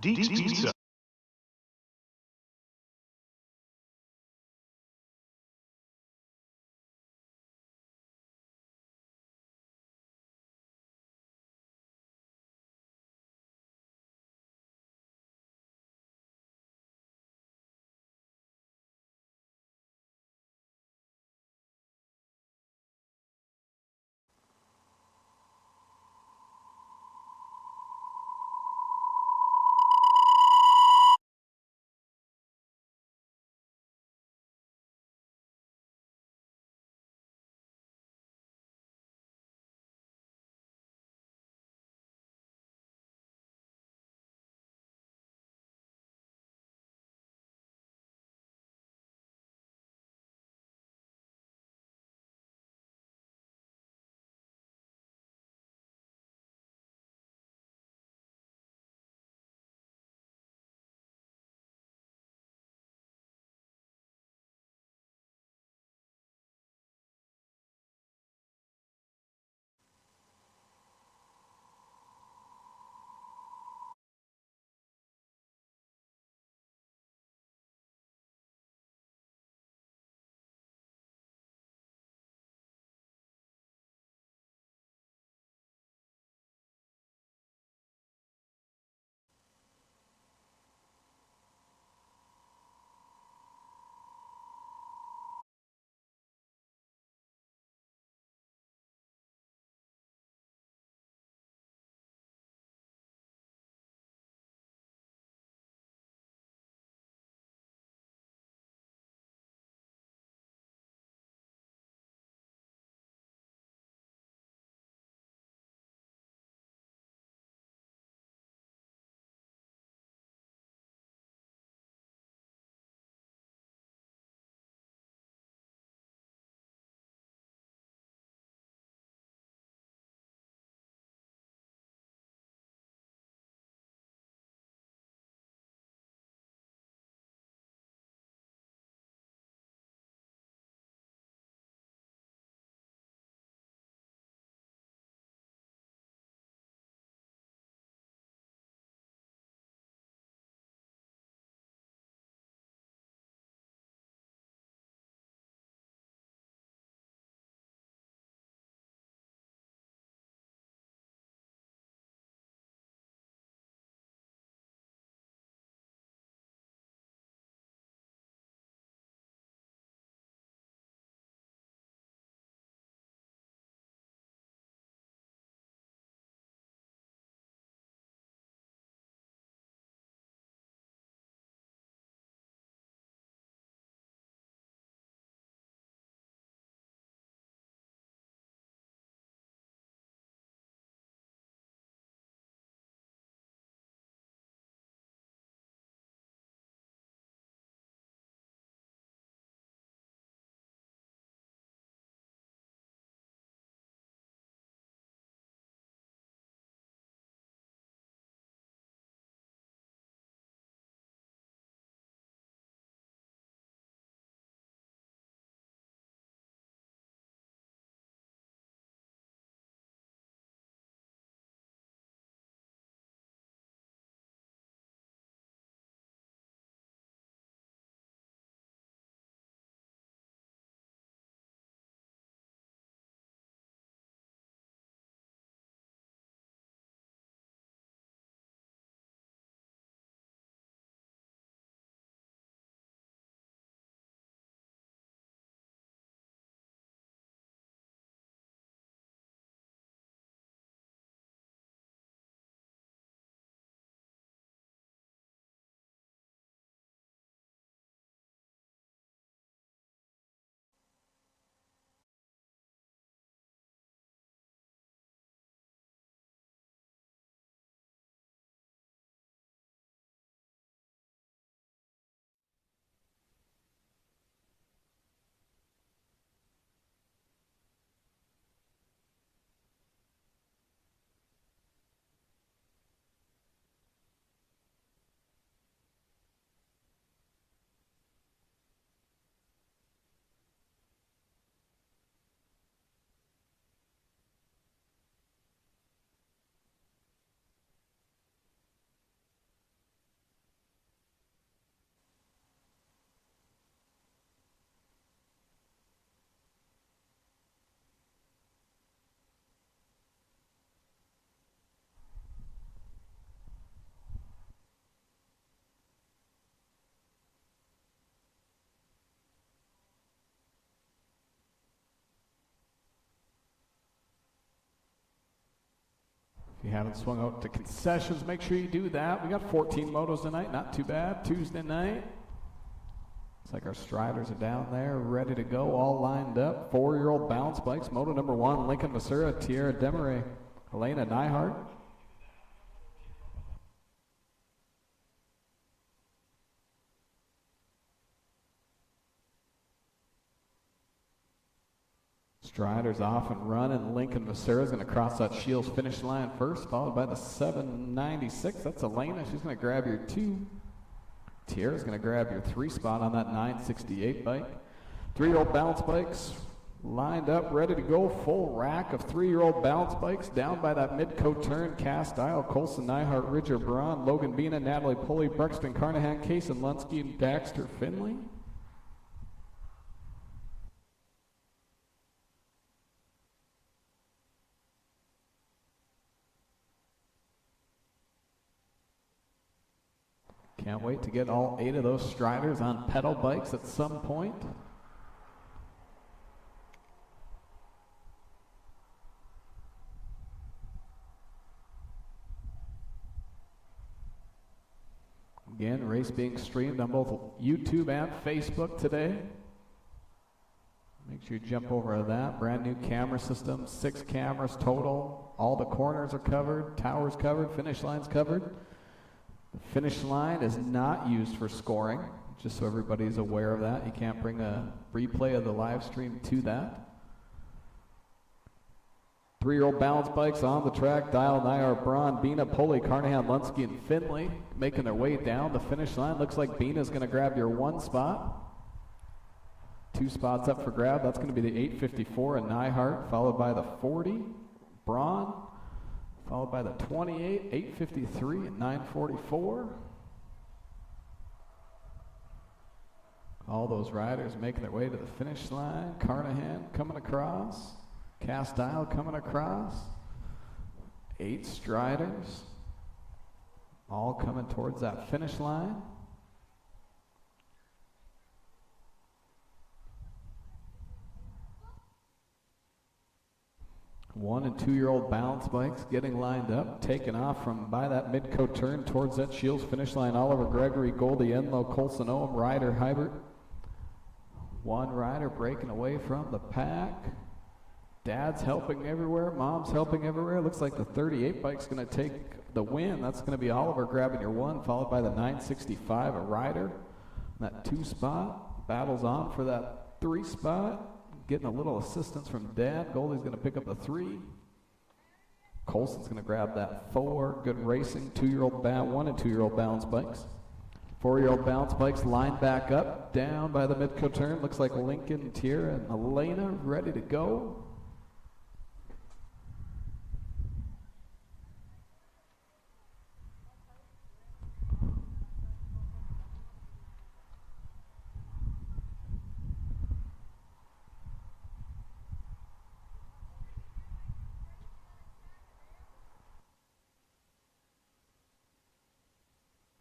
Deeks Pizza. If you haven't swung out to concessions, make sure you do that. We got 14 motos tonight, not too bad. Tuesday night. Looks like our Striders are down there, ready to go, all lined up. 4-year-old balance bikes, moto number 1, Lincoln Vasura, Tierra Demaray, Elena Neihart. Striders off and running. Lincoln Vasura is going to cross that Shields finish line first, followed by the 796. That's Elena. She's going to grab your 2. Tierra's going to grab your 3 spot on that 968 bike. 3-year-old balance bikes lined up, ready to go. Full rack of 3-year-old balance bikes down by that mid-coat turn. Cast Isle, Colson, Neihart, Ridger, Braun, Logan Bina, Natalie Pulley, Brexton, Carnahan, Kaysen, Lunsky, and Daxter Finley. Can't wait to get all 8 of those Striders on pedal bikes at some point. Again, race being streamed on both YouTube and Facebook today. Make sure you jump over to that. Brand new camera system, 6 cameras total. All the corners are covered, towers covered, finish lines covered. The finish line is not used for scoring, just so everybody's aware of that. You can't bring a replay of the live stream to that. 3-year-old balance bikes on the track. Dial, Neihart, Braun, Bina, Pulley, Carnahan, Lunsky, and Finley making their way down the finish line. Looks like Bina's going to grab your 1 spot. 2 spots up for grab. That's going to be the 854 and Neihart, followed by the 40, Braun, followed by the 28, 853, and 944. All those riders making their way to the finish line. Carnahan coming across. Cast Isle coming across. 8 Striders. All coming towards that finish line. 1- and 2-year-old balance bikes getting lined up, taking off from by that mid-coat turn towards that Shields finish line. Oliver Gregory, Goldie Enlow, Colson Ohm, Ryder Hybert. 1 rider breaking away from the pack. Dad's helping everywhere, Mom's helping everywhere. Looks like the 38 bike's going to take the win. That's going to be Oliver grabbing your 1, followed by the 965, a rider. That 2 spot, battles on for that 3 spot. Getting a little assistance from Dad. Goldie's going to pick up the 3. Colson's going to grab that 4. Good racing. 2-year-old 1- and 2-year-old balance bikes. 4-year-old balance bikes lined back up, down by the mid-coat turn. Looks like Lincoln, Tierra, and Elena ready to go.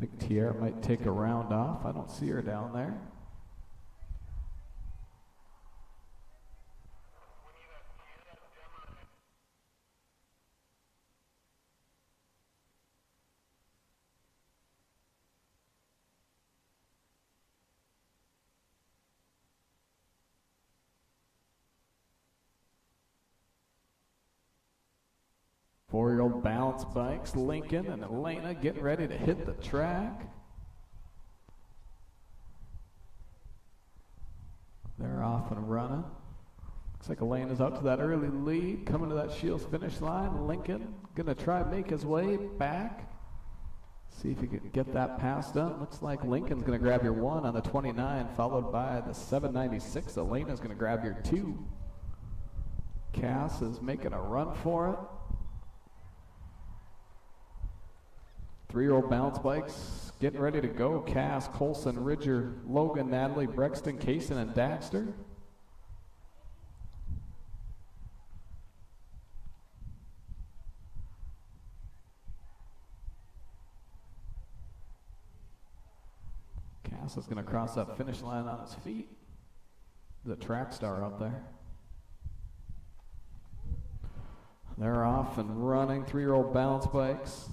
I think Tierra might take a round off. I don't see her down there. Four-year-old balance bikes, Lincoln and Elena getting ready to hit the track. They're off and running. Looks like Elena's up to that early lead, coming to that Shields finish line. Lincoln gonna try to make his way back. See if he can get that pass done. Looks like Lincoln's gonna grab your 1 on the 29, followed by the 796. Elena's gonna grab your 2. Cass is making a run for it. 3-year-old balance bikes getting ready to go. Cass, Colson, Ridger, Logan, Natalie, Brexton, Kaysen, and Daxter. Cass is going to cross that finish line on his feet. The track star up there. They're off and running. 3-year-old balance bikes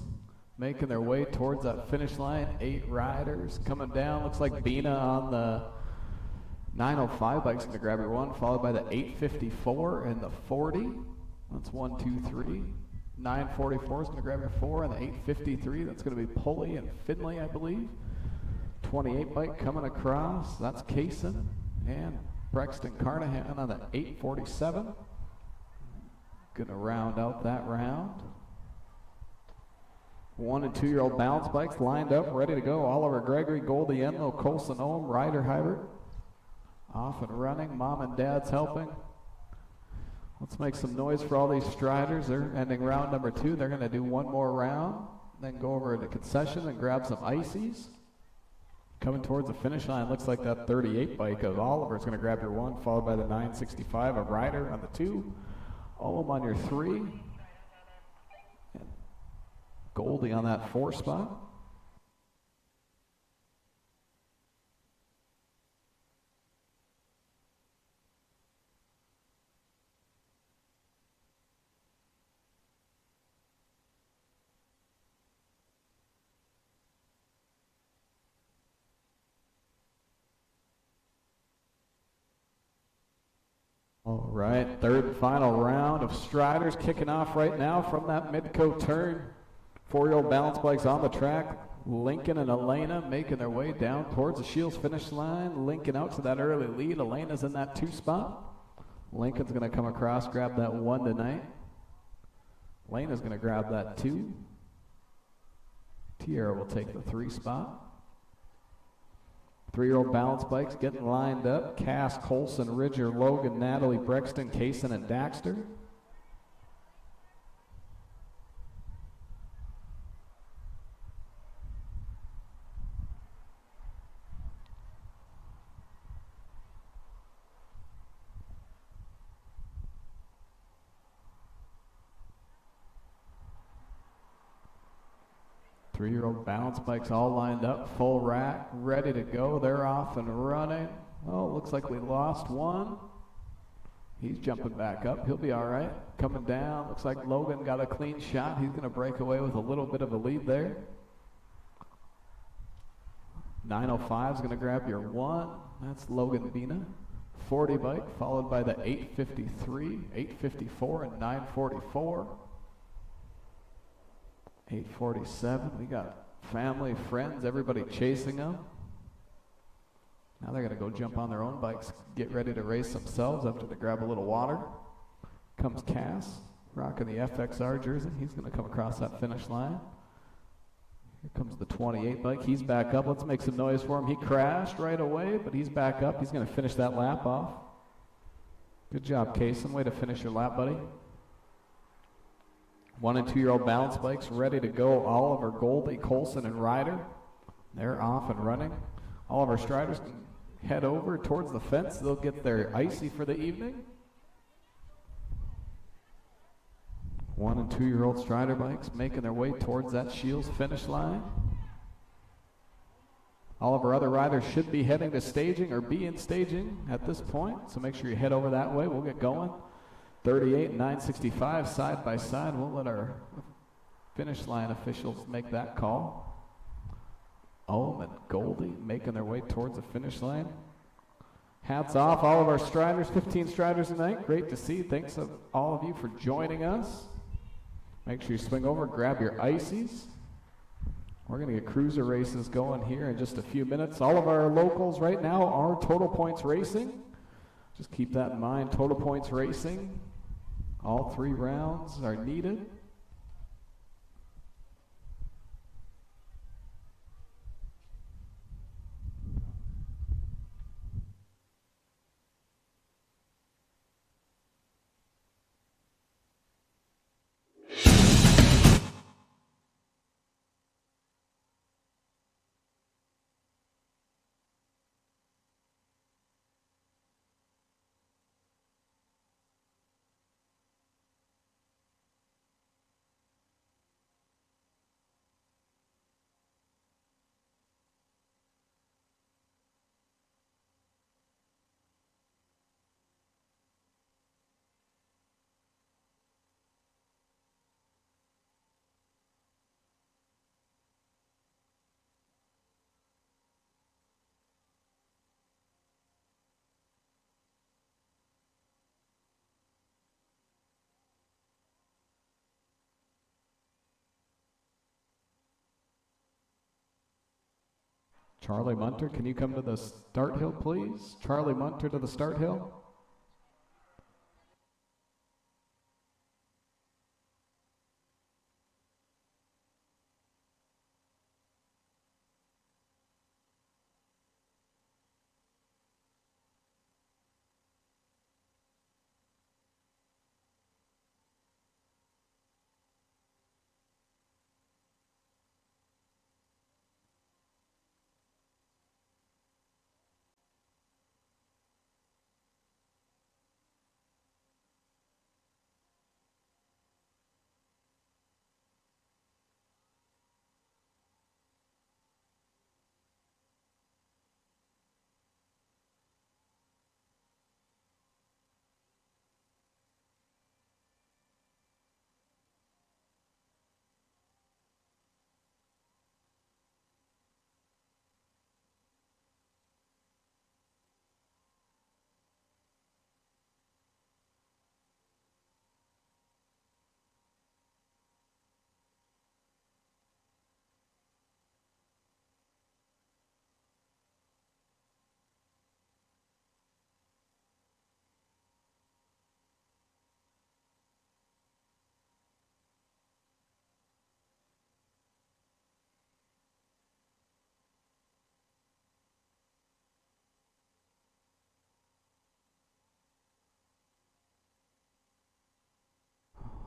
making their way towards that finish line. 8 riders coming down. Looks like Bina on the 905 bike's going to grab your 1, followed by the 854 and the 40. That's 1, 2, 3. 944 is going to grab your 4, and the 853, that's going to be Pulley and Finley, I believe. 28 bike coming across. That's Kaysen and Brexton Carnahan on the 847. Going to round out that round. 1 and 2-year-old balance bikes lined up, ready to go. Oliver Gregory, Goldie Enlow, Colson Ohm, Ryder Hybrid. Off and running. Mom and Dad's helping. Let's make some noise for all these striders. They're ending round number 2. They're going to do one more round, then go over to concession and grab some ices. Coming towards the finish line, looks like that 38 bike of Oliver is going to grab your 1, followed by the 965 of Ryder on the 2. Ohm on your 3. And Goldie on that 4 spot. All right, third and final round of striders kicking off right now from that Midco turn. 4-year-old balance bikes on the track. Lincoln and Elena making their way down towards the Shields finish line. Lincoln out to that early lead. Elena's in that 2 spot. Lincoln's going to come across, grab that 1 tonight. Elena's going to grab that 2. Tierra will take the 3 spot. 3-year-old balance bikes getting lined up. Cass, Colson, Ridger, Logan, Natalie, Brexton, Kaysen, and Daxter. Three-year-old balance bikes all lined up, full rack, ready to go. They're off and running. Oh, looks like we lost one. He's jumping back up. He'll be all right. Coming down. Looks like Logan got a clean shot. He's going to break away with a little bit of a lead there. 905 is going to grab your 1. That's Logan Bina. 40 bike, followed by the 853, 854, and 944. 847, we got family, friends, everybody chasing them. Now they're going to go jump on their own bikes, get ready to race themselves after they grab a little water. Comes Cass, rocking the FXR jersey. He's going to come across that finish line. Here comes the 28 bike. He's back up. Let's make some noise for him. He crashed right away, but he's back up. He's going to finish that lap off. Good job, Kaysen. Way to finish your lap, buddy. 1 and 2-year-old balance bikes ready to go. Oliver, Goldie, Colson, and Ryder. They're off and running. All of our striders can head over towards the fence. They'll get their icy for the evening. 1 and 2-year-old strider bikes making their way towards that Shields finish line. All of our other riders should be heading to staging or be in staging at this point, so make sure you head over that way. We'll get going. 38 and 965 side by side. We'll let our finish line officials make that call. Ohm and Goldie making their way towards the finish line. Hats off, all of our striders, 15 striders tonight. Great to see. Thanks to all of you for joining us. Make sure you swing over, grab your ices. We're going to get cruiser races going here in just a few minutes. All of our locals right now are Total Points Racing. Just keep that in mind, Total Points Racing. All 3 rounds are needed. Charlie Munter, can you come to the start hill, please? Charlie Munter to the start hill.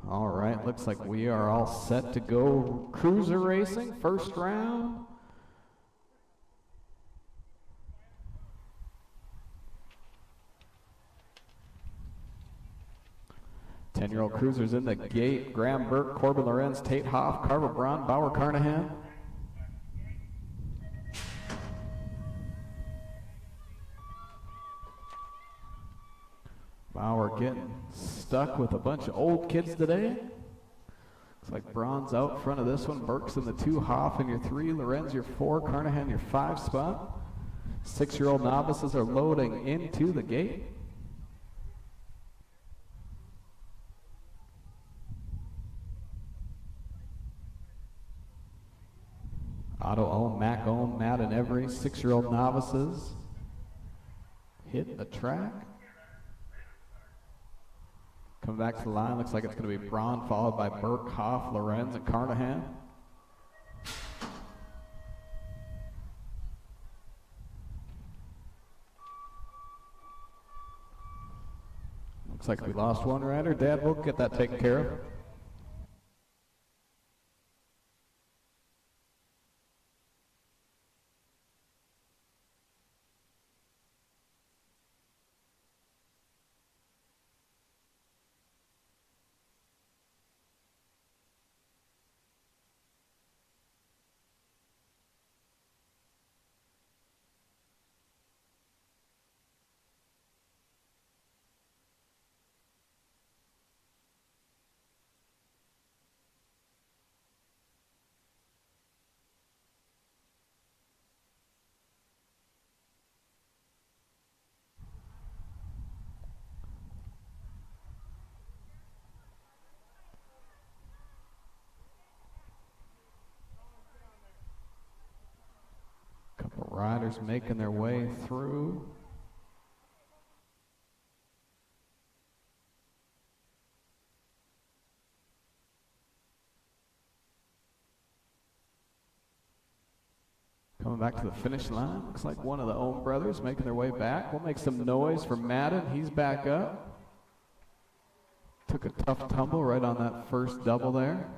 All right, looks like we are all set to go cruiser racing, first round. Ten-year-old cruisers in the gate. Graham Burke, Corbin Lorenz, Tate Hoff, Carver Braun, Bauer Carnahan. Bauer getting stuck with a bunch of old kids today. Looks like Braun's out front of this one. Burke's in the 2, Hoff in your 3, Lorenz your 4, Carnahan your 5 spot. 6-year-old novices are loading into the gate. Otto Ohm, Mac Ohm, Matt and Every, 6-year-old novices hit the track. Coming back to the line, looks like it's going to be Braun, followed by Burke, Hoff, Lorenz, and Carnahan. Looks like we lost one rider. Dad, we'll get that taken care of. Riders making their way through. Coming back to the finish line. Looks like one of the Ohm brothers making their way back. We'll make some noise for Madden. He's back up. Took a tough tumble right on that first double there.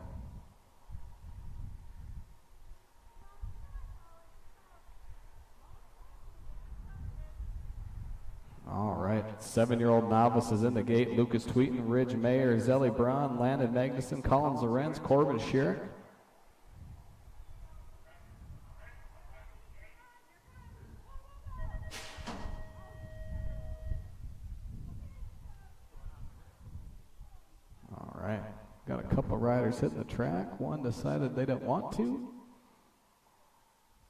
All right, 7-year-old novices in the gate. Lucas Tweeten, Ridge Mayer, Zelly Braun, Landon Magnuson, Collins Lorenz, Corbin Sherrick. All right, got a couple riders hitting the track. One decided they didn't want to.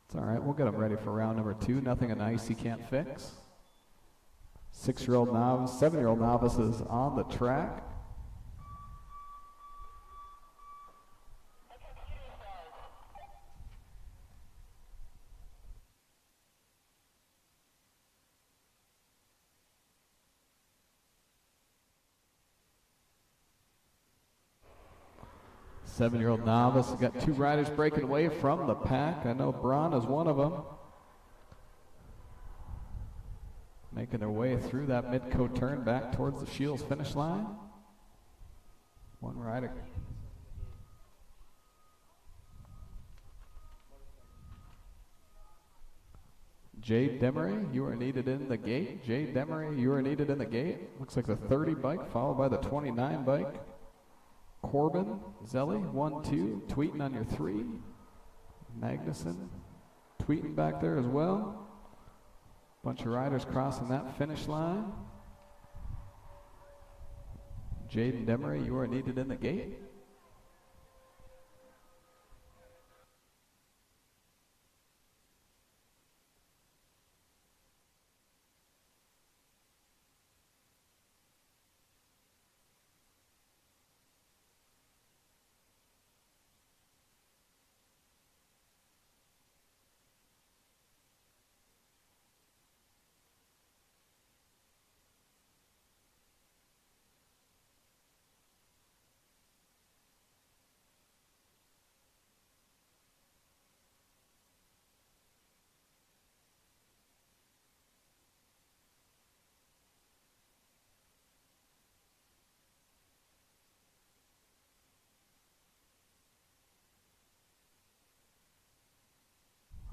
It's all right, we'll get them ready for round number 2. Nothing an icy can't fix. 6-year-old novice, 7-year-old novices on the track. 7-year-old novice. We've got two riders breaking away from the pack. I know Braun is one of them. Making their way through that mid-coat turn back towards the Shields finish line. One rider. Jade Demery, you are needed in the gate. Jade Demery, you are needed in the gate. Looks like the 30 bike, followed by the 29 bike. Corbin, Zelli, 1-2, Tweeting on your 3. Magnuson, Tweeting back there as well. Bunch of riders crossing that finish line. Jaden Demery, you are needed in the gate.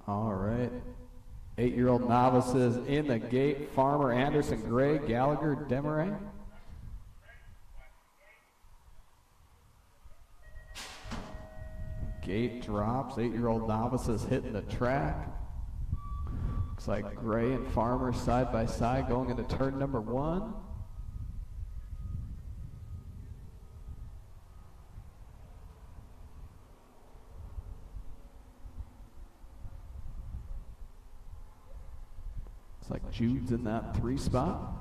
All right. 8-year-old novices in the gate. Farmer, Anderson, Gray, Gallagher, Demeray. Gate drops. 8-year-old novices hitting the track. Looks like Gray and Farmer side by side going into turn number 1. Looks like Jude's in that 3 spot.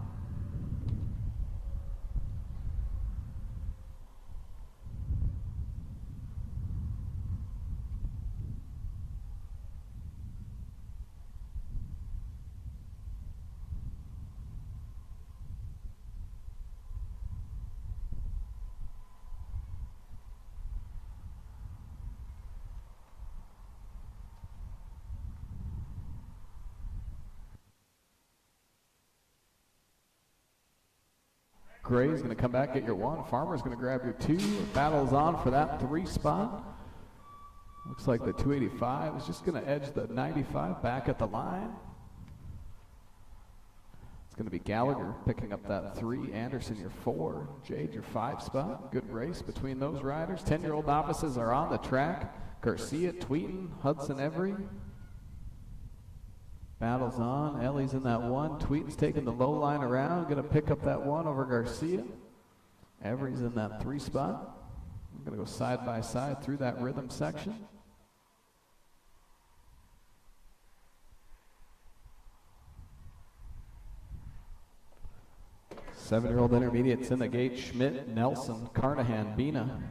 Gray's going to come back, get your 1. Farmer's going to grab your 2. Battle's on for that 3 spot. Looks like the 285 is just going to edge the 95 back at the line. It's going to be Gallagher picking up that 3. Anderson, your 4. Jade, your 5 spot. Good race between those riders. 10-year-old novices are on the track. Garcia, Tweeting, Hudson, Every. Battle's on. Ellie's in that 1. Tweeting's taking the low line around. Going to pick up that 1 over Garcia. Every's in that 3 spot. We're going to go side by side through that rhythm section. Seven-year-old intermediates in the gate. Schmidt, Nelson, Carnahan, Bina.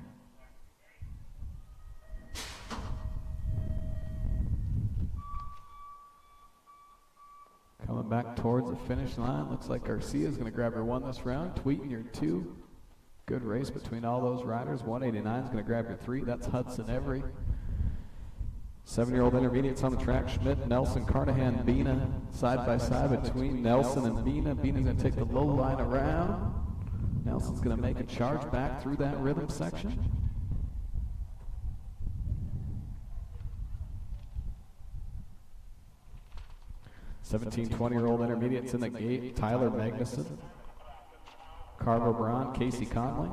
Coming back towards the finish line. Looks like Garcia's going to grab your 1 this round. Tweeting your 2. Good race between all those riders. 189 is going to grab your 3. That's Hudson Every. 7-year-old intermediates on the track. Schmidt, Nelson, Carnahan, Bina. Side by side between Nelson and Bina. Bina's going to take the low line around. Nelson's going to make a charge back through that rhythm section. 17, 20-year-old intermediates in the gate. Tyler Magnuson, Carver Braun, Casey Conley.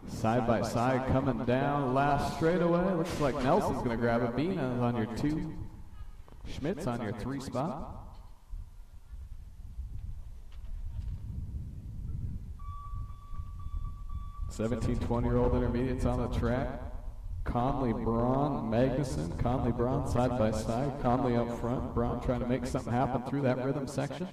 Side by side coming down last straightaway. Looks like Nelson's going to grab a Bina on your 2. Schmidt's on your 3 spot. Seventeen, 20-year-old intermediates on the track. Conley, Braun, Magnuson. Conley, Braun side by side. Conley up front. Braun trying to make something happen through that rhythm section.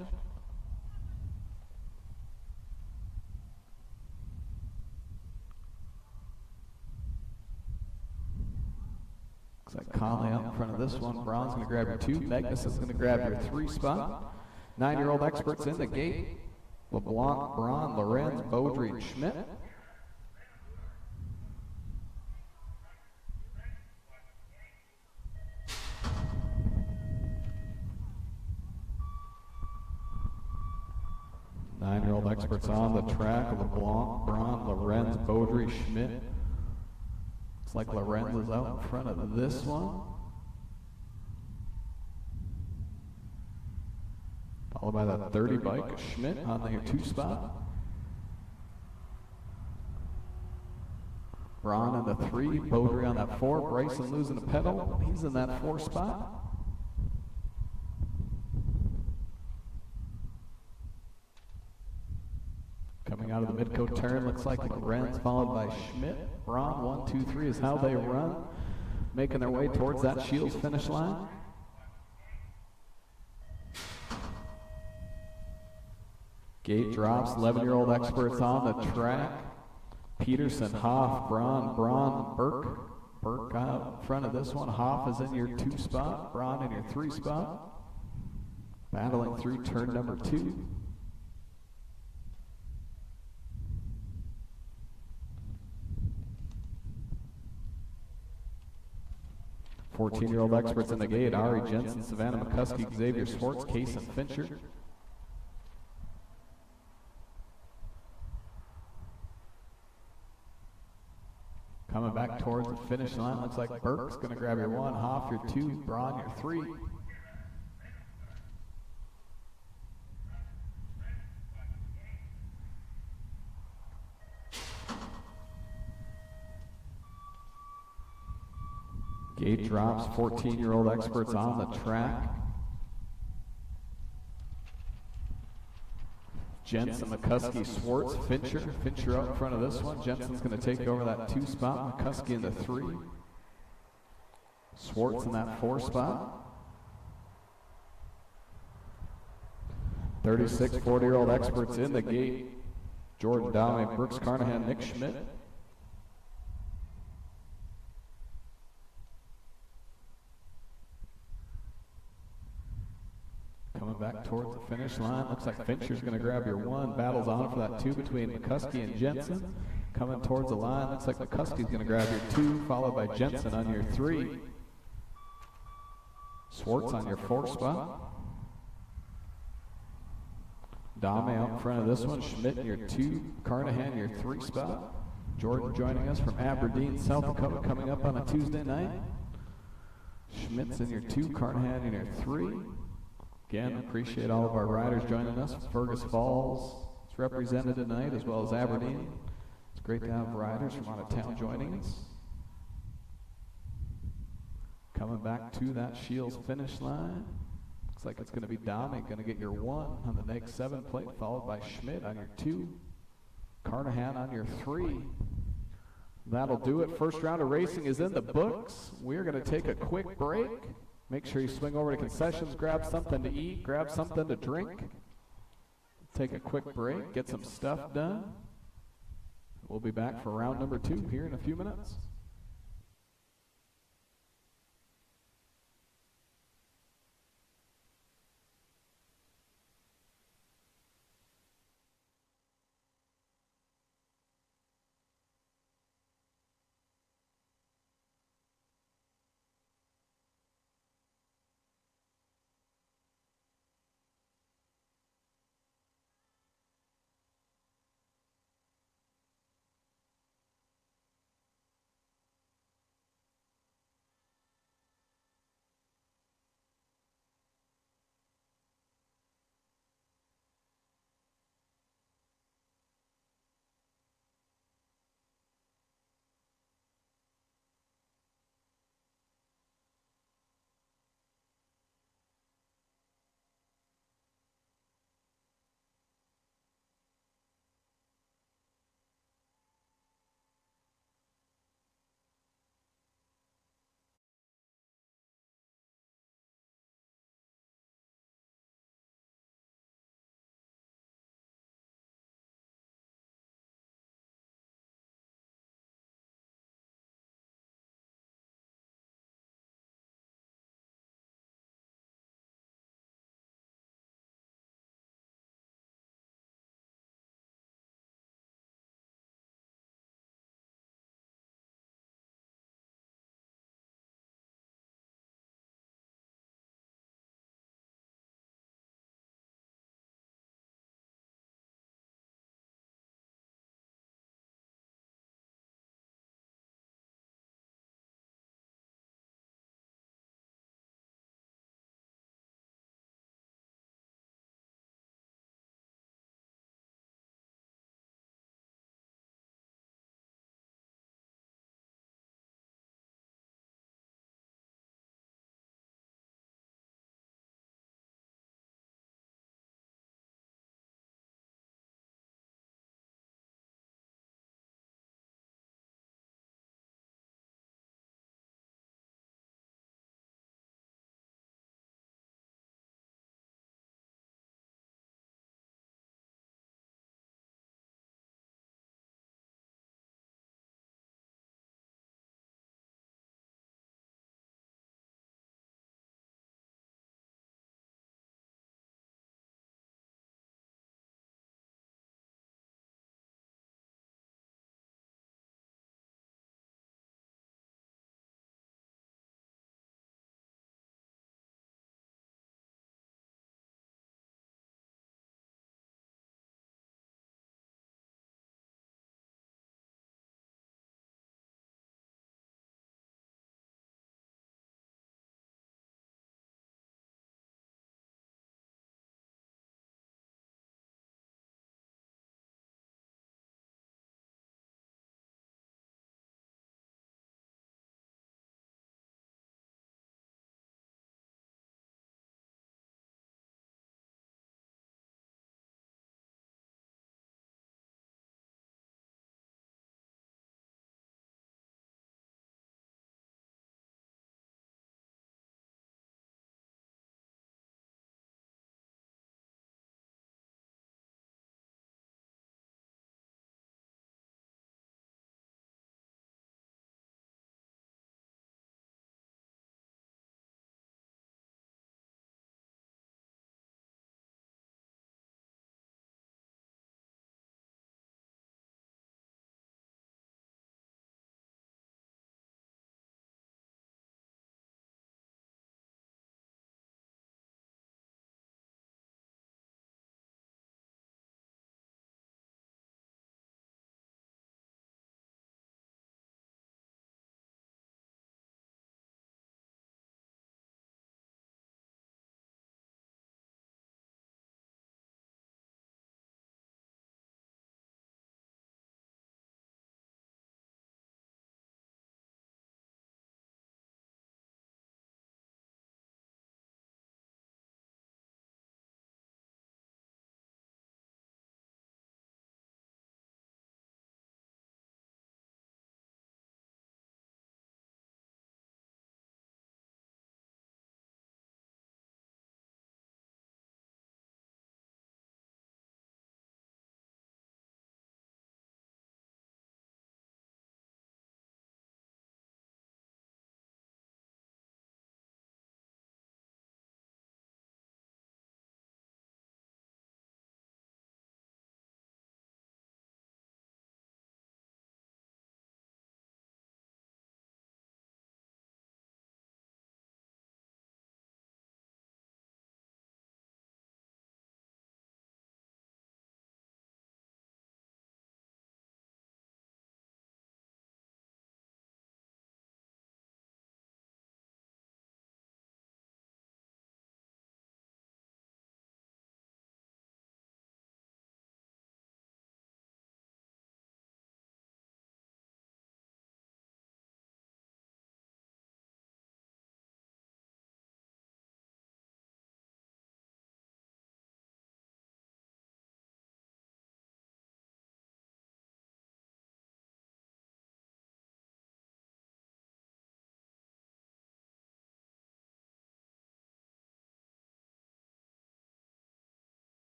Looks like Conley out in front of this one. Braun's going to grab your 2. Magnuson's going to grab your 3 spot. 9-year-old experts in the gate. LeBlanc, Braun, Lorenz, Beaudry, and Schmidt. Nine-year-old experts on the track. LeBlanc, Braun, Lorenz, Beaudry, Schmidt. Looks like Lorenz is out in front of this one. Followed by that 30 bike, Schmidt on the 2 spot. Braun in the 3, Beaudry on that 4, Bryson losing a pedal. He's in that 4 spot. Coming out of the mid-coat turn, looks like Lorenz followed by Schmidt. Braun, 1, 2, 3 is how they run, making their way towards that Shields finish line. Gate drops, 11-year-old experts on the track. Peterson, Hoff, Braun, Burke. Burke out in front of this one. Hoff is in your 2 spot, Braun in your 3 spot. Battling through turn number 2. Fourteen-year-old experts in the gate. Ari Jensen, Savannah McCuskey, Xavier Swartz, Case and Fincher. Coming back towards the finish line, looks like Burke's going to grab your 1, Hoff your 2, Braun your 3. Gate drops, 14-year-old experts on the track. Jensen, McCuskey, Swartz, Fincher. Fincher out in front of this one. Jensen's going to take over that 2 spot. McCuskey in the 3. Swartz in that 4 spot. 36, 40-year-old experts in the gate. Jordan Downing, Brooks Carnahan, Nick Schmidt. Coming back towards the finish line. Looks like Fincher's going to grab your 1. Battles on for that 2 between McCuskey and Jensen. Coming towards the line. Looks like McCuskey's going to grab your 2, followed by Jensen on your 3. Swartz on your 4 spot. Dame out in front of this one. Schmidt in your 2. Carnahan your 3 spot. Jordan joining us from Aberdeen, South Dakota, coming up on a Tuesday night. Schmidt's in your 2. Carnahan in your 3. Again, appreciate all of our riders joining us. Fergus Falls is represented tonight, as well as Aberdeen. It's great to have riders from out of town joining us. Coming back to that Shields finish line. Looks like it's going to be Dame going to get your 1 on the next 7 plate, followed by Schmidt on your 2. Carnahan on your 3. That'll do it. First round of racing is in the books. We're going to take a quick break. Make sure you swing over to concessions, grab something to eat, grab something to drink. Take a quick break, get some stuff done. We'll be back for round number 2 here in a few minutes.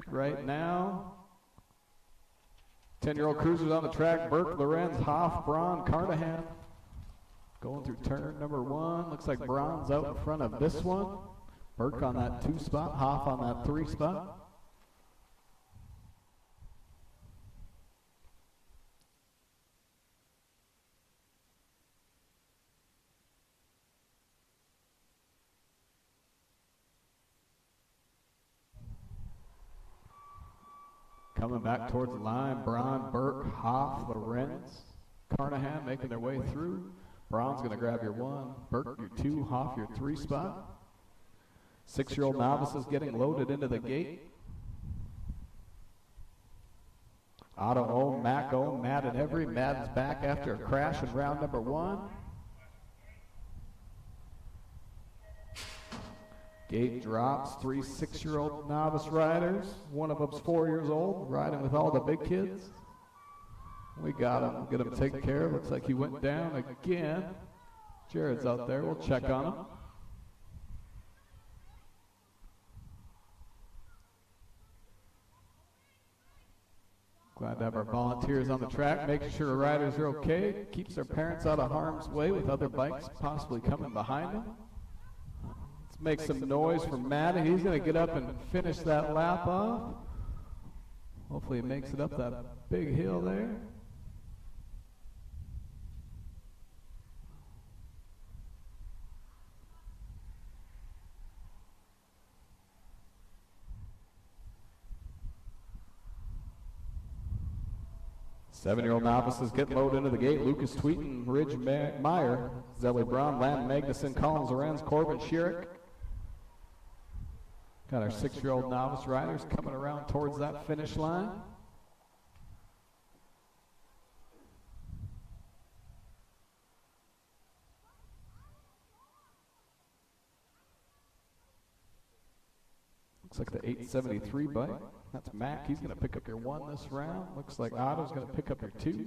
Right now, 10-year-old cruisers on the track, Burke, Lorenz, Hoff, Braun, Carnahan. Going through turn number 1. Looks like Braun's out in front of this one. Burke on that 2 spot, Hoff on that 3 spot. Coming back towards the line, Braun, Burke, Hoff, Lorenz, Carnahan making their way through. Braun's going to grab your 1, Burke your 2, Hoff your 3 spot. 6-year-old novices getting loaded into the gate. Otto O, Mac O, Matt and Every. Madden's back after a crash in round number 1. Gate drops, 3 6-year-old novice riders. One of them's 4 years old, riding with all the big kids. We got him, get him taken care of. Looks like he went down again. Jared's out there, we'll check on him. Glad to have our volunteers on the track, making sure the riders are okay. Keeps their parents out of harm's way with other bikes possibly coming behind them. Let's make some noise for Matt. He's going to get up and finish that lap off. Hopefully he makes it up that big hill there. Seven-year-old novices get loaded into the gate. Lucas Tweeten, Ridge Meyer, Zelly Brown, Landon Magnuson, Collins Lorenz, Corbin Schierick. Got our 6-year-old novice riders coming around towards that finish line. Looks like the 873 bike. That's Mac. He's going to pick up your 1 this round. Looks like Otto's going to pick up your 2.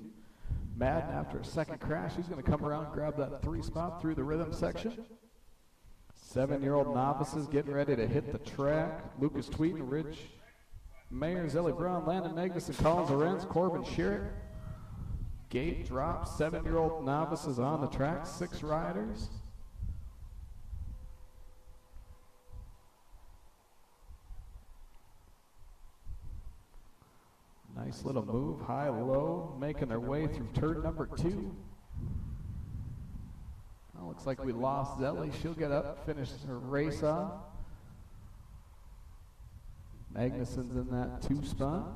Madden, after a second crash, he's going to come around and grab that 3 spot through the rhythm section. 7-year-old novices getting ready to hit the track. Lucas Tweeten, Ridge Mayer, Zelly Brown, Landon Magnuson, Collins Lorenz, Corbin Schierick. Gate drops. 7-year-old novices on the track. 6 riders. Nice little move, high, low, making their way through turn number 2. Well, looks like we lost Zelly. She'll get up, finish her race off. Magnuson's in that 2 spot.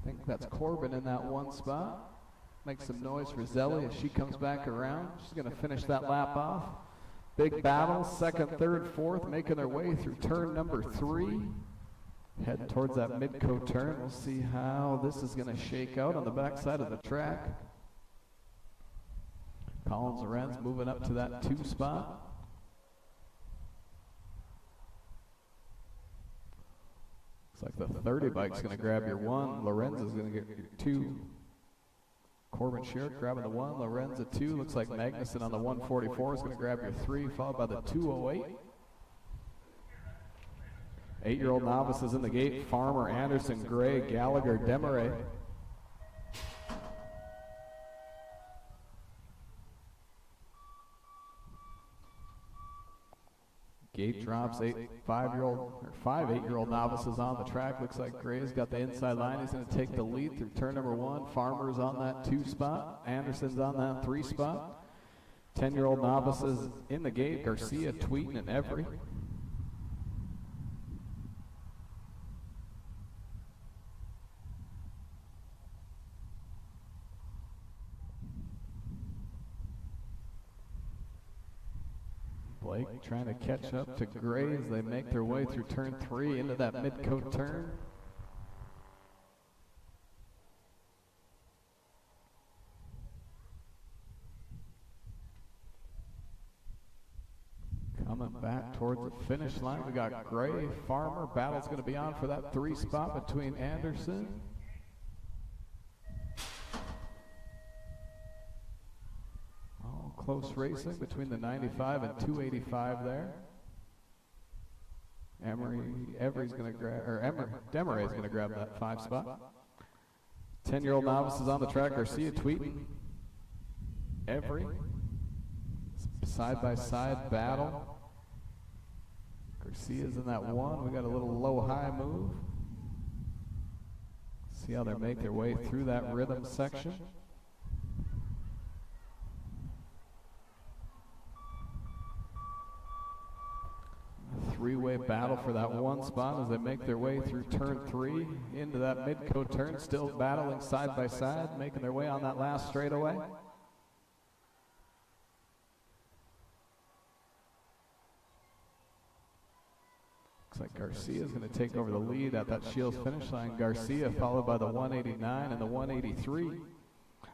I think that's Corbin in that 1 spot. Make some noise for Zelly as she comes back around. She's going to finish that lap off. Big battle, 2nd, 3rd, 4th, making their way through turn number 3. Heading towards that mid-coat turn. We'll see how this is going to shake out on the backside of the track. Collins Lorenz moving up to that 2 spot. Looks like the 30 bike's going to grab your 1. Lorenz is going to get your 2. Corbin Schierick grabbing the 1. Lorenz a 2. Looks like Magnuson on the 144 is going to grab your 3, followed by the 208. 8-year-old novices in the gate. Farmer, Anderson, Gray, Gallagher, Demaray. Gate drops. 5 8-year-old novices on the track. Looks like Gray's got the inside line. He's going to take the lead through turn number 1. Farmer's on that 2 spot. Anderson's on that 3 spot. 10-year-old novices in the gate. Garcia, Tweeten, and Every. Blake trying to catch up to Gray as they make their way through turn 3 into that mid-coat turn. Coming back towards the finish line, we got Gray, Farmer. Battle's going to be on for that 3 spot between Anderson. Close racing between the 95 and 285 there. Demaray's going to grab that 5 spot. 10-year-old novices on the track. Garcia, Tweeten, Every. Side-by-side battle. Garcia's in that 1. We got a little low-high move. See how they make their way through that rhythm section. Three-way battle for that 1 spot as they make their way through turn 3 into that mid-coat turn, still battling side by side, making their way on that last straightaway. Looks like Garcia is going to take over the lead at that Shields finish line. Garcia followed by the 189 and the 183.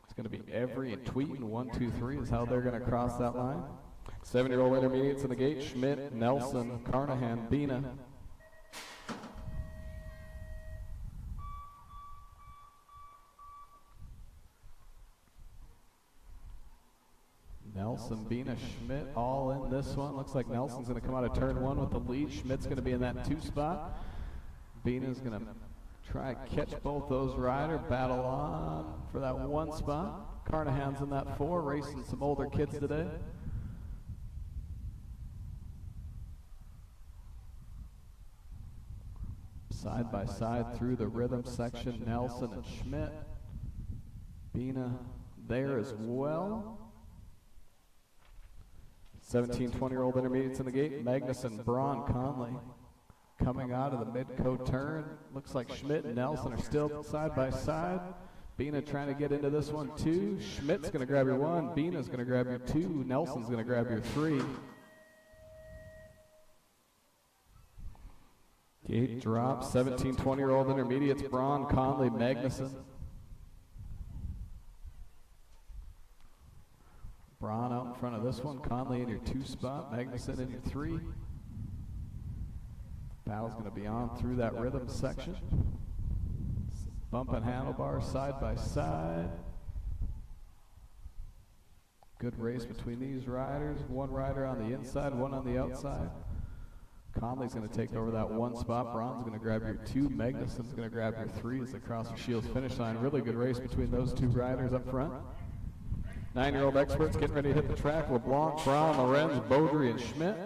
It's going to be Every and Tweeten. 1, 2, 3 is how they're going to cross that line. 7-year-old intermediates in the gate. Schmidt, Nelson, Carnahan, Bina. Nelson, Bina, Schmidt all in this one. Looks like Nelson's going to come out of turn 1 with the lead. Schmidt's going to be in that 2 spot. Bina's going to try to catch both those riders. Battle on for that 1 spot. Carnahan's in that 4, racing some older kids today. Side by side through the rhythm section, Nelson and Schmidt. Bina there as well. 17, 20-year-old intermediates in the gate. Magnuson, Braun, Conley coming out of the mid-coat turn. Looks like Schmidt and Nelson are still side by side. Bina trying to get into this one too. Schmidt's going to grab your 1. Bina's going to grab your 2. Nelson's going to grab your 3. Gate drop. 17, 20-year-old intermediates. Braun, Conley, Magnuson. Braun out in front of this one. Conley in your 2 spot. Magnuson in your 3. Battle's going to be on through that rhythm section. Bumping handlebars side by side. Good race between these riders. 1 rider on the inside, 1 on the outside. Conley's going to take over that 1 spot. Braun's going to grab your 2. Magnuson's going to grab your 3 as they cross the Shields finish line. Really good race between those 2 riders up front. 9-year-old experts getting ready to hit the track. LeBlanc, Braun, Lorenz, Beaudry, and Schmidt.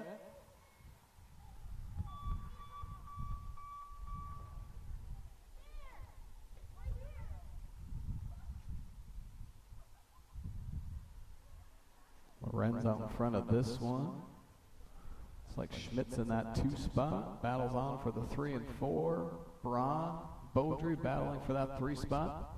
Lorenz out in front of this one. It's like Schmidt's in that 2 spot. Battles on for the 3 and 4. Braun, Beaudry battling for that 3 spot.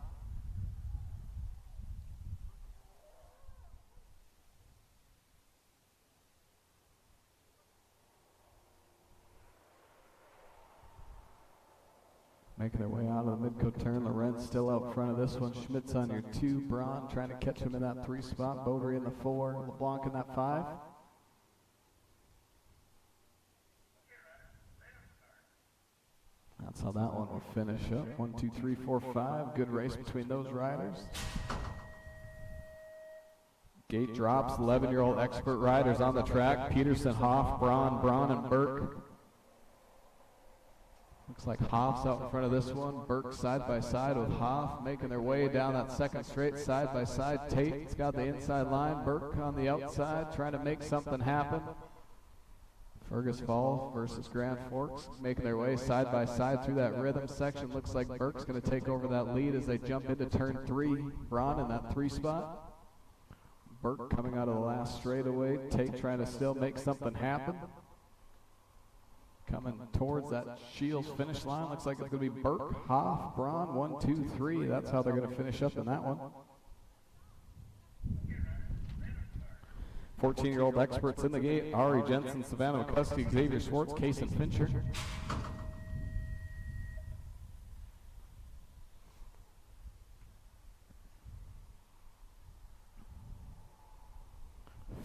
Making their way out of the mid-coat turn. Lorenz still out front of this one. Schmidt's on your 2. Braun trying to catch him in that 3 spot. Beaudry in the 4. LeBlanc in that 5. That's how that one will finish up. 1, 2, 3, 4, 5. Good race between those riders. Gate drops. 11-year-old expert riders on the track. Peterson, Hoff, Braun, and Burke. Looks like Hoff's out in front of this one. Burke side by side with Hoff, making their way down that second straight side by side. Tate's got the inside line. Burke on the outside, trying to make something happen. Fergus Falls versus Grand Forks, making their way side by side through that rhythm section. Looks like Burke's going to take over that lead as they jump into turn 3. Braun in that 3 spot. Burke coming out of the last straightaway. Tate trying to still make something happen. Coming towards that Shields finish line. Looks like it's going to be Burke, Hoff, Braun, 1, 2, 3. That's how they're going to finish up in that one. 14-year-old experts in the gate. Ari Jensen, Savannah McCuskey, Xavier Schwartz, Kason Fincher.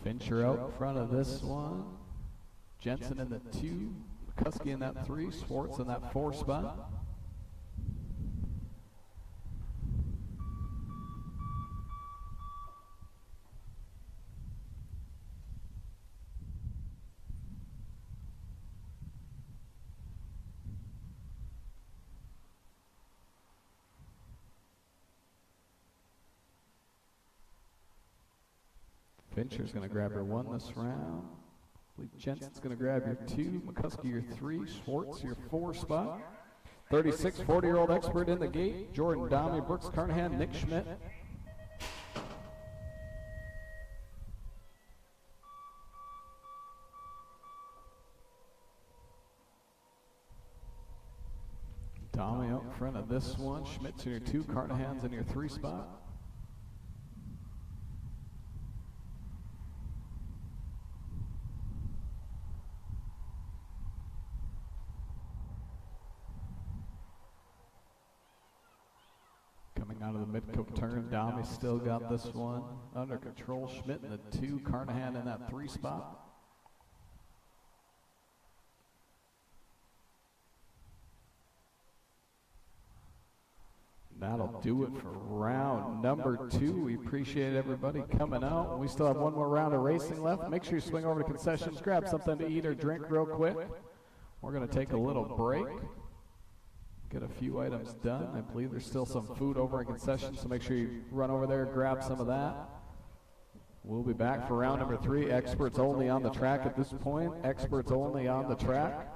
Fincher out in front of this one. Jensen in the 2. McCuskey in that 3, Schwartz in that 4 spot. Fincher's going to grab your 1 this round. Jensen's going to grab your 2. McCuskey your 3. Schwartz your 4 spot. 36, 40-year-old expert in the gate. Jordan Downey, Brooks Carnahan, Nick Schmidt. Downey out in front of this one. Schmidt's in your 2. Carnahan's in your 3 spot. Out of the mid-coat turn, Downey still got this one under control. Schmidt in the 2, Carnahan in that 3 spot. That'll do it for round number 2. We appreciate everybody coming out. We still have one more round of racing left. Make sure you swing over to concessions, grab something to eat or drink real quick. We're going to take a little break. Get a few items done. I believe there's still some food over in concessions, so make sure you run over there, grab some of that. We'll be back for round number 3. Experts only on the track at this point. Experts only on the track.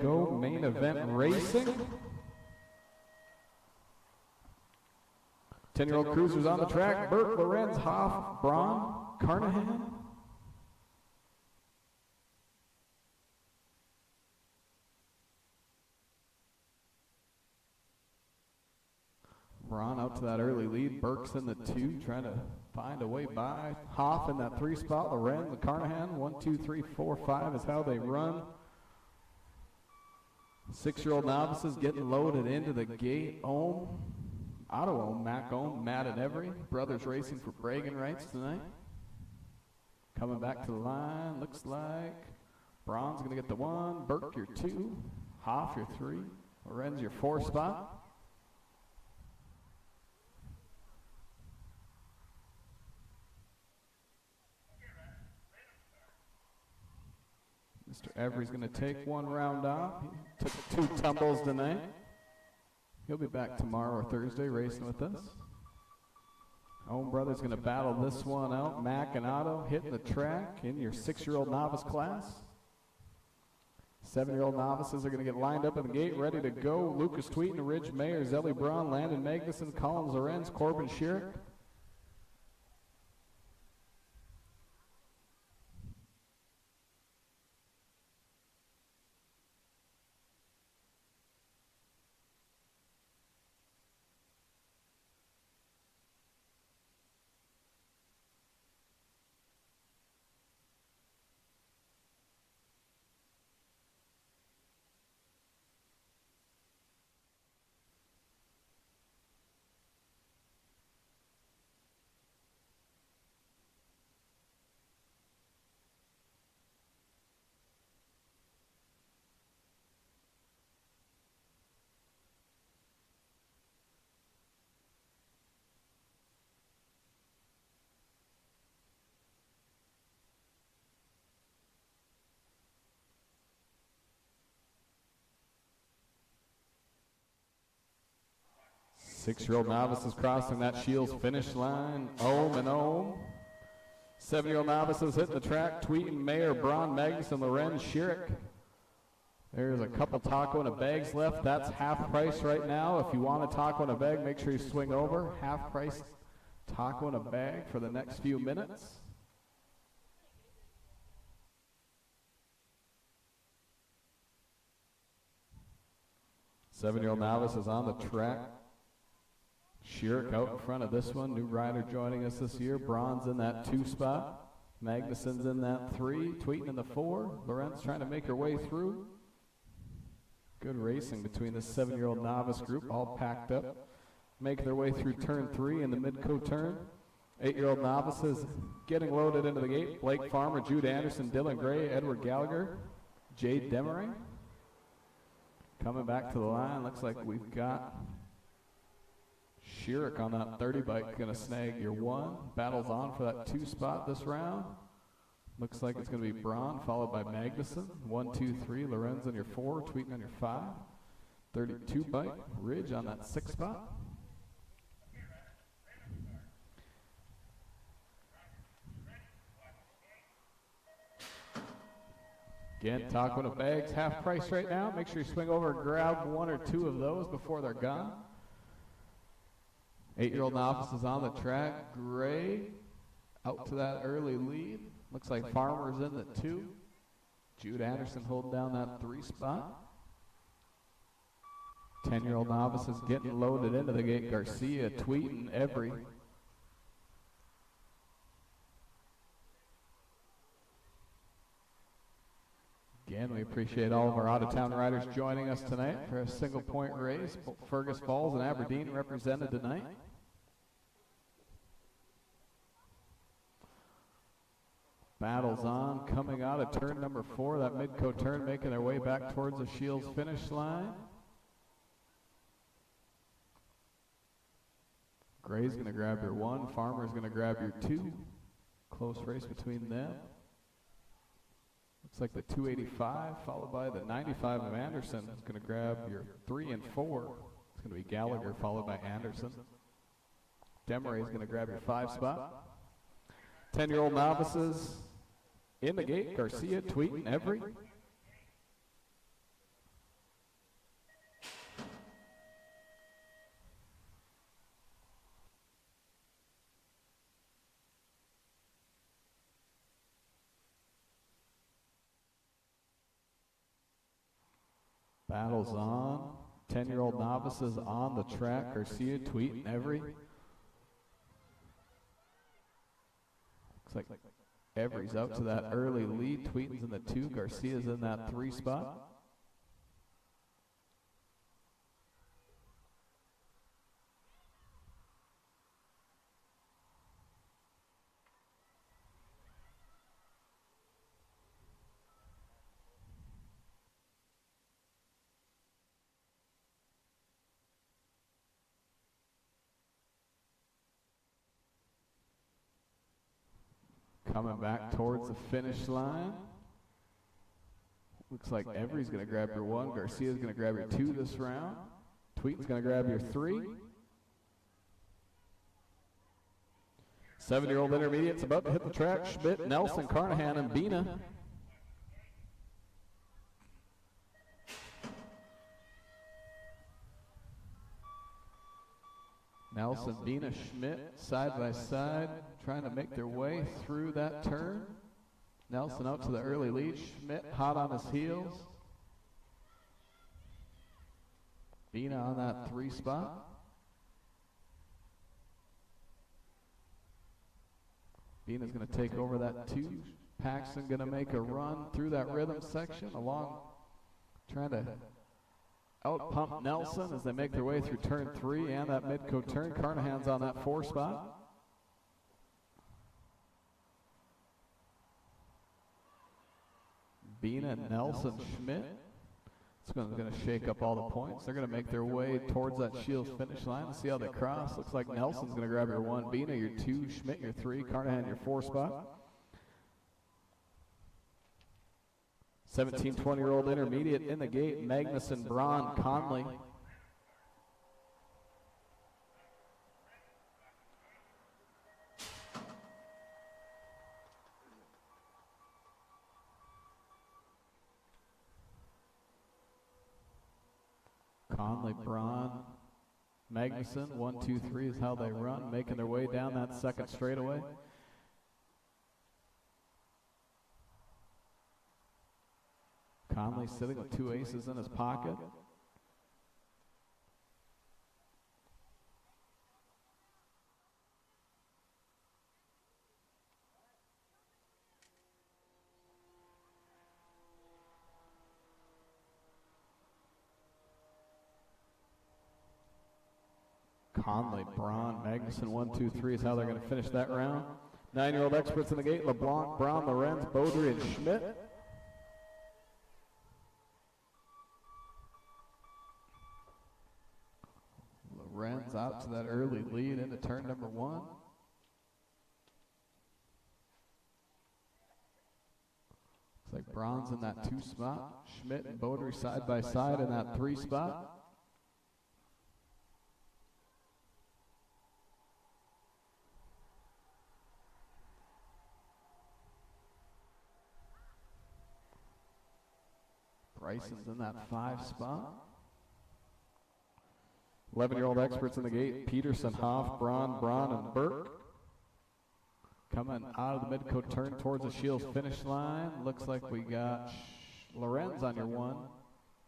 go. Main event racing. 10-year-old cruisers on the track. Burke, Lorenz, Hoff, Braun, Carnahan. Braun out to that early lead. Burke's in the 2, trying to find a way by. Hoff in that 3 spot. Lorenz, the Carnahan. 1, 2, 3, 4, 5 is how they run. 6-year-old novices getting loaded into the gate. Ohm, Otto Ohm, Mac Ohm, Matt and Every. Brothers racing for bragging rights tonight. Coming back to the line, looks like Braun's going to get the 1. Burke, your 2. Hoff, your 3. Lorenz, your 4 spot. Mr. Every's going to take 1 round off. He took 2 tumbles tonight. He'll be back tomorrow or Thursday racing with us. Ohm Brothers going to battle this one out. Mac and Otto hitting the track in your 6-year-old novice class. 7-year-old novices are going to get lined up at the gate, ready to go. Lucas Tweeten, Ridge Mayer, Zelly Braun, Landon Magnuson, Collins Lorenz, Corbin Schierick. Six-year-old novices crossing that Shields finish line. Ohm and Ohm. 7-year-old novices hitting the track. Tweeten, Mayer, Braun, Magnuson, Lorenz, Schierick. There's a couple taco and a bags left. That's half price right now. If you want a taco and a bag, make sure you swing over. Half price taco and a bag for the next few minutes. Seven-year-old novice is on the track. Schierick out in front of this one. New rider joining us this year. Braun's in that 2 spot. Magnuson's in that 3. Tweeten in the 4. Lorenz trying to make her way through. Good racing between this 7-year-old novice group, all packed up. Making their way through turn 3 in the mid-co turn. 8-year-old novices getting loaded into the gate. Blake Farmer, Jude Anderson, Dylan Gray, Edward Gallagher, Jade Demery. Coming back to the line, looks like we've got Schierick on that 30 bike, going to snag your 1. Battles on for that 2 spot this round. Looks like it's going to be Braun, followed by Magnuson. 1, 2, 3. Lorenz on your 4. Tweeten on your 5. 32 bike. Ridge on that 6 spot. Again, taco and bags, half price right now. Make sure you swing over and grab 1 or 2 of those before they're gone. 8-year-old novice is on the track. Gray out to that early lead. Looks like Farmer's in the 2. Jude Anderson holding down that 3 spot. 10-year-old novice is getting loaded into the gate. Garcia, Tweeten, Every. Again, we appreciate all of our out-of-town riders joining us tonight for a single-point race. Fergus Falls and Aberdeen represented tonight. Battles on, coming out of turn number 4, that mid-co turn, making their way back towards the Shields finish line. Gray's going to grab your 1, Farmer's going to grab your 2. Close race between them. Looks like the 285, followed by the 95 of Anderson, is going to grab your 3 and 4. It's going to be Gallagher, followed by Anderson. Demery is going to grab your 5 spot. 10-year-old novices in the gate. Garcia, Tweeten, Every. Battles on. 10-year-old novices on the track. Garcia, Tweet, and Every. Looks like Every's out to that early lead. Tweeton's in the 2. Garcia's in that 3 spot. Coming back towards the finish line. Looks like Every's going to grab your 1. Garcia's going to grab your 2 this round. Tweeton's going to grab your 3. 7-year-old intermediates about to hit the track. Schmidt, Nelson, Carnahan, and Bina. Nelson, Bina, Schmidt, side by side, trying to make their way through that turn. Nelson out to the early lead. Schmidt hot on his heels. Bina on that 3 spot. Bina's going to take over that 2. Paxton going to make a run through that rhythm section along, trying to out-pump Nelson as they make their way through turn 3 and that mid-coat turn. Carnahan's on that 4 spot. Bina, Nelson, Schmidt. It's going to shake up all the points. They're going to make their way towards that Shields finish line. Let's see how they cross. Looks like Nelson's going to grab your 1, Bina your 2, Schmidt your 3, Carnahan your 4 spot. 17, 20-year-old intermediate in the gate. Magnuson, Braun, Conley. Conley, Braun, Magnuson, 1, 2, 3 is how they run, making their way down that second straightaway. Conley sitting with 2 aces in his pocket. Conley, Braun, Magnuson, 1, 2, 3 is how they're going to finish that round. 9-year-old experts in the gate. LeBlanc, Braun, Lorenz, Baudry, and Schmidt. Lorenz out to that early lead into turn number 1. Looks like Braun's in that 2 spot. Schmidt and Baudry side by side in that 3 spot. Bryson's in that 5 spot. 11-year-old experts in the gate. Peterson, Hoff, Braun, and Burke. Coming out of the mid-coat turn towards the Shields finish line. Looks like we got Lorenz on your 1,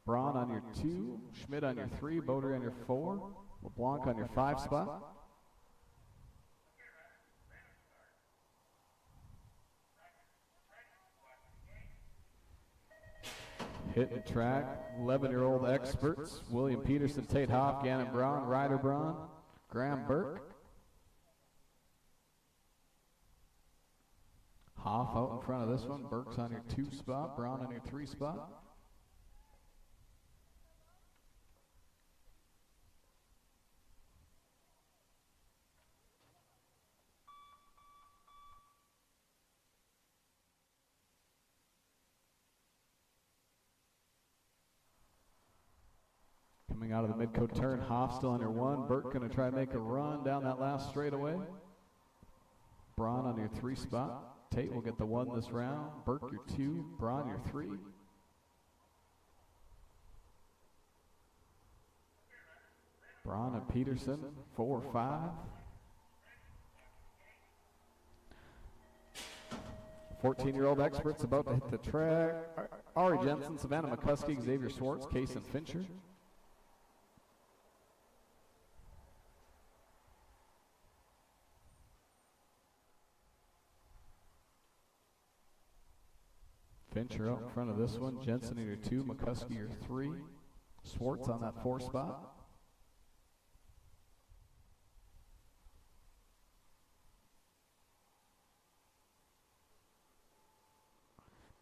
Braun on your 2, Schmidt on your 3, Baudry on your 4, LeBlanc on your 5 spot. Hitting the track, 11-year-old experts, William Peterson, Tate Hoff, Gannon Braun, Ryder Braun, Graham Burke. Hoff out in front of this one, Burke's on your 2 spot, Braun on your 3 spot. Coming out of the mid-coat turn, Hoff still on your 1. Burke going to try to make a run down that last straightaway. Braun on your 3 spot. Tate will get the 1 this round. Burke your 2. Braun your 3. Braun and Peterson, 4, 5. 14-year-old experts about to hit the track. Ari Jensen, Savannah McCuskey, Xavier Swartz, Kason Fincher. Fincher out in front of this one. Jensen in your 2, McCuskey your 3. Swartz on that 4 spot.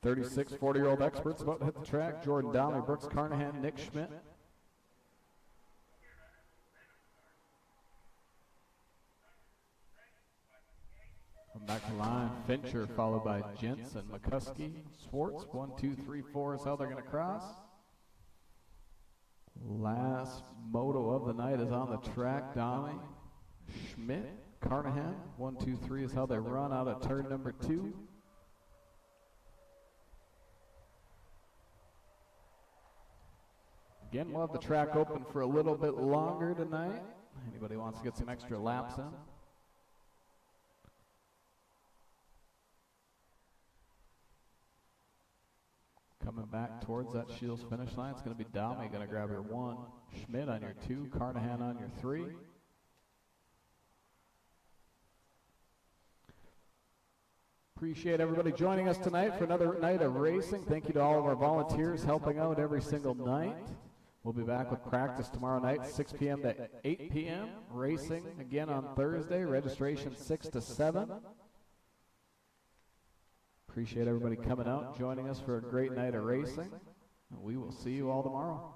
"36 40-year-old experts about to hit the track. Jordan Donnelly, Brooks Carnahan, Nick Schmidt. Come back to line. Fincher followed by Jensen, McCuskey, Swartz. 1, 2, 3, 4 is how they're going to cross. Last moto of the night is on the track. Donnelly, Schmidt, Carnahan. 1, 2, 3 is how they run out of turn number 2. Again, we'll have the track open for a little bit longer tonight. Anybody wants to get some extra laps in? Coming back towards that Shields finish line, it's going to be Dami going to grab your 1, Schmidt on your 2, Carnahan on your 3. Appreciate everybody joining us tonight for another night of racing. Thank you to all of our volunteers helping out every single night. We'll be back with practice tomorrow night, 6 p.m. to 8 p.m. Racing again on Thursday. Registration 6 to 7. Appreciate everybody coming out, joining us for a great night of racing. We will see you all tomorrow.